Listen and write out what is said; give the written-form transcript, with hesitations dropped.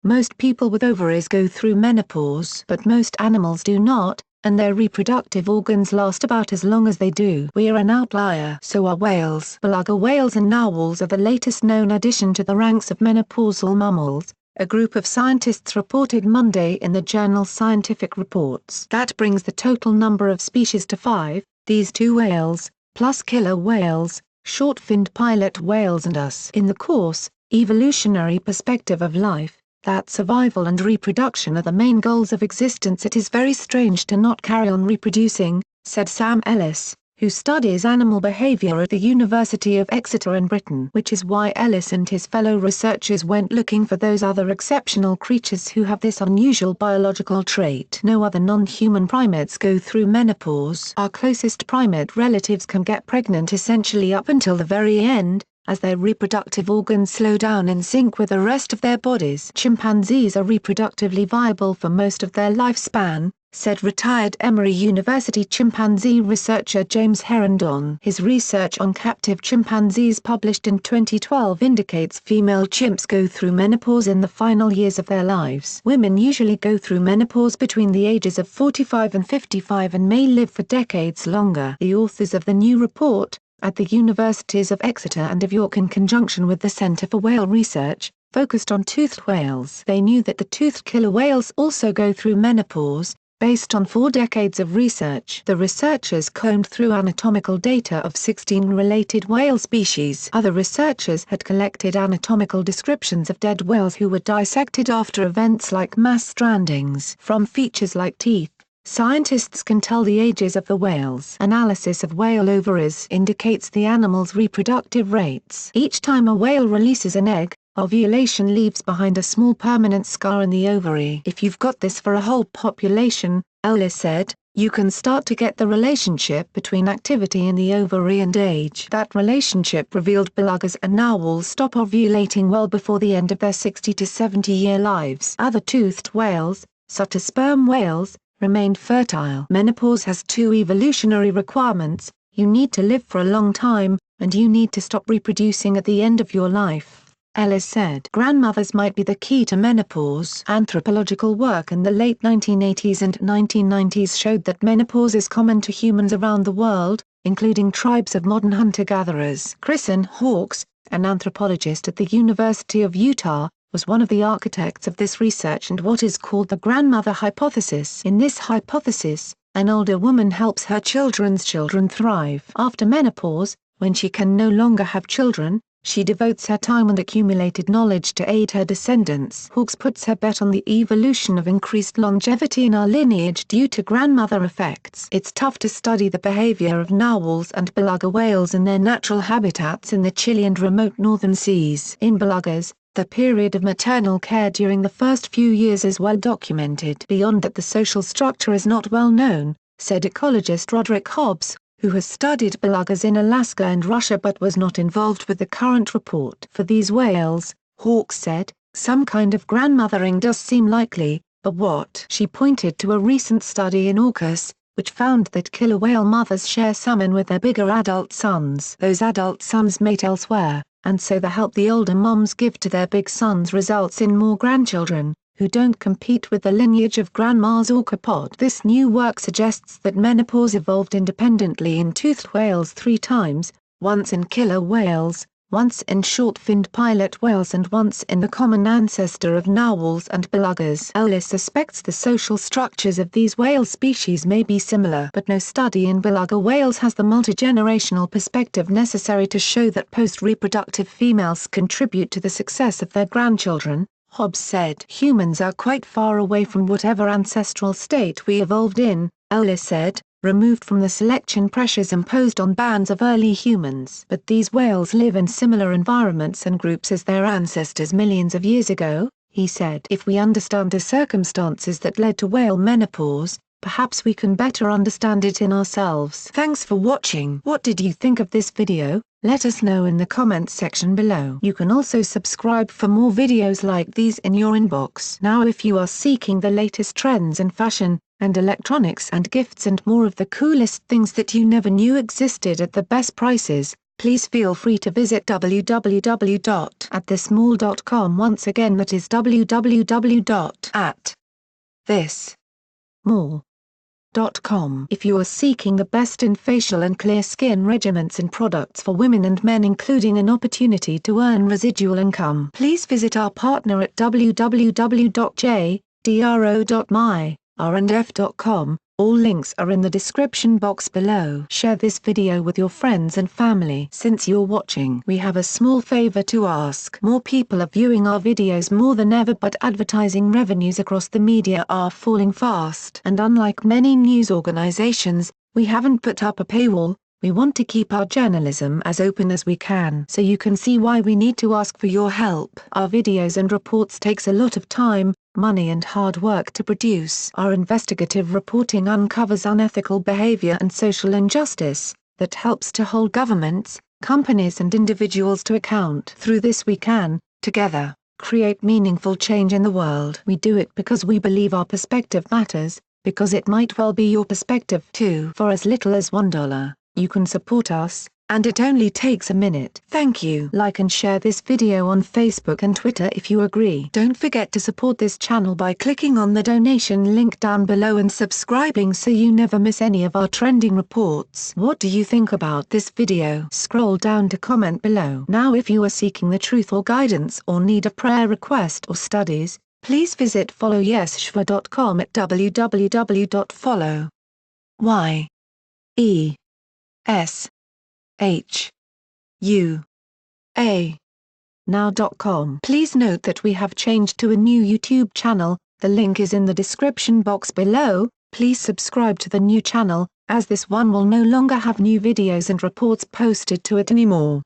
Most people with ovaries go through menopause, but most animals do not, and their reproductive organs last about as long as they do. We're an outlier. So are whales. Beluga whales and narwhals are the latest known addition to the ranks of menopausal mammals, a group of scientists reported Monday in the journal Scientific Reports. That brings the total number of species to 5, these 2 whales, plus killer whales, short-finned pilot whales and us. In the course, evolutionary perspective of life, that survival and reproduction are the main goals of existence, it is very strange to not carry on reproducing, said Sam Ellis, who studies animal behavior at the University of Exeter in Britain. Which is why Ellis and his fellow researchers went looking for those other exceptional creatures who have this unusual biological trait. No other non-human primates go through menopause. Our closest primate relatives can get pregnant essentially up until the very end, as their reproductive organs slow down in sync with the rest of their bodies. Chimpanzees are reproductively viable for most of their lifespan, said retired Emory University chimpanzee researcher James Herondon. His research on captive chimpanzees published in 2012 indicates female chimps go through menopause in the final years of their lives. Women usually go through menopause between the ages of 45 and 55 and may live for decades longer. The authors of the new report, at the Universities of Exeter and of York in conjunction with the Centre for Whale Research, focused on toothed whales. They knew that the toothed killer whales also go through menopause, based on 4 decades of research. The researchers combed through anatomical data of 16 related whale species. Other researchers had collected anatomical descriptions of dead whales who were dissected after events like mass strandings. From features like teeth, scientists can tell the ages of the whales. Analysis of whale ovaries indicates the animal's reproductive rates. Each time a whale releases an egg, ovulation leaves behind a small permanent scar in the ovary. If you've got this for a whole population, Ellis said, you can start to get the relationship between activity in the ovary and age. That relationship revealed belugas and narwhals stop ovulating well before the end of their 60 to 70-year lives. Other toothed whales, such as sperm whales, remained fertile. Menopause has 2 evolutionary requirements: you need to live for a long time, and you need to stop reproducing at the end of your life, Ellis said. Grandmothers might be the key to menopause. Anthropological work in the late 1980s and 1990s showed that menopause is common to humans around the world, including tribes of modern hunter-gatherers. Kristen Hawkes, an anthropologist at the University of Utah, was one of the architects of this research and what is called the grandmother hypothesis. In this hypothesis, an older woman helps her children's children thrive. After menopause, when she can no longer have children, she devotes her time and accumulated knowledge to aid her descendants. Hawkes puts her bet on the evolution of increased longevity in our lineage due to grandmother effects. It's tough to study the behavior of narwhals and beluga whales in their natural habitats in the chilly and remote northern seas. In belugas, the period of maternal care during the first few years is well documented. Beyond that, the social structure is not well known, said ecologist Roderick Hobbs, who has studied belugas in Alaska and Russia but was not involved with the current report. For these whales, Hawkes said, some kind of grandmothering does seem likely, but what? She pointed to a recent study in AUKUS, which found that killer whale mothers share semen with their bigger adult sons. Those adult sons mate elsewhere, and so the help the older moms give to their big sons results in more grandchildren, who don't compete with the lineage of grandma's orca pod. This new work suggests that menopause evolved independently in toothed whales 3 times, once in killer whales, once in short-finned pilot whales and once in the common ancestor of narwhals and belugas. Ellis suspects the social structures of these whale species may be similar, but no study in beluga whales has the multi-generational perspective necessary to show that post-reproductive females contribute to the success of their grandchildren, Hobbs said. Humans are quite far away from whatever ancestral state we evolved in, Ellis said, removed from the selection pressures imposed on bands of early humans. But these whales live in similar environments and groups as their ancestors millions of years ago, he said. If we understand the circumstances that led to whale menopause, perhaps we can better understand it in ourselves. Thanks for watching. What did you think of this video? Let us know in the comments section below. You can also subscribe for more videos like these in your inbox. Now if you are seeking the latest trends in fashion, and electronics and gifts and more of the coolest things that you never knew existed at the best prices, please feel free to visit www.atthismall.com. Once again, that is www.atthismall.com. If you are seeking the best in facial and clear skin regimens and products for women and men, including an opportunity to earn residual income, please visit our partner at www.jdro.my/r&f.com. All links are in the description box below. Share this video with your friends and family. Since you're watching, we have a small favor to ask. More people are viewing our videos more than ever, but advertising revenues across the media are falling fast. And unlike many news organizations, we haven't put up a paywall. We want to keep our journalism as open as we can, so you can see why we need to ask for your help. Our videos and reports takes a lot of time, money and hard work to produce. Our investigative reporting uncovers unethical behavior and social injustice that helps to hold governments, companies and individuals to account. Through this we can, together, create meaningful change in the world. We do it because we believe our perspective matters, because it might well be your perspective too. For as little as $1, you can support us, and it only takes a minute. Thank you. Like and share this video on Facebook and Twitter if you agree. Don't forget to support this channel by clicking on the donation link down below and subscribing so you never miss any of our trending reports. What do you think about this video? Scroll down to comment below. Now if you are seeking the truth or guidance or need a prayer request or studies, please visit followyeshua.com at www.followyeshua.now.com. Please note that we have changed to a new YouTube channel. The link is in the description box below. Please subscribe to the new channel, as this one will no longer have new videos and reports posted to it anymore.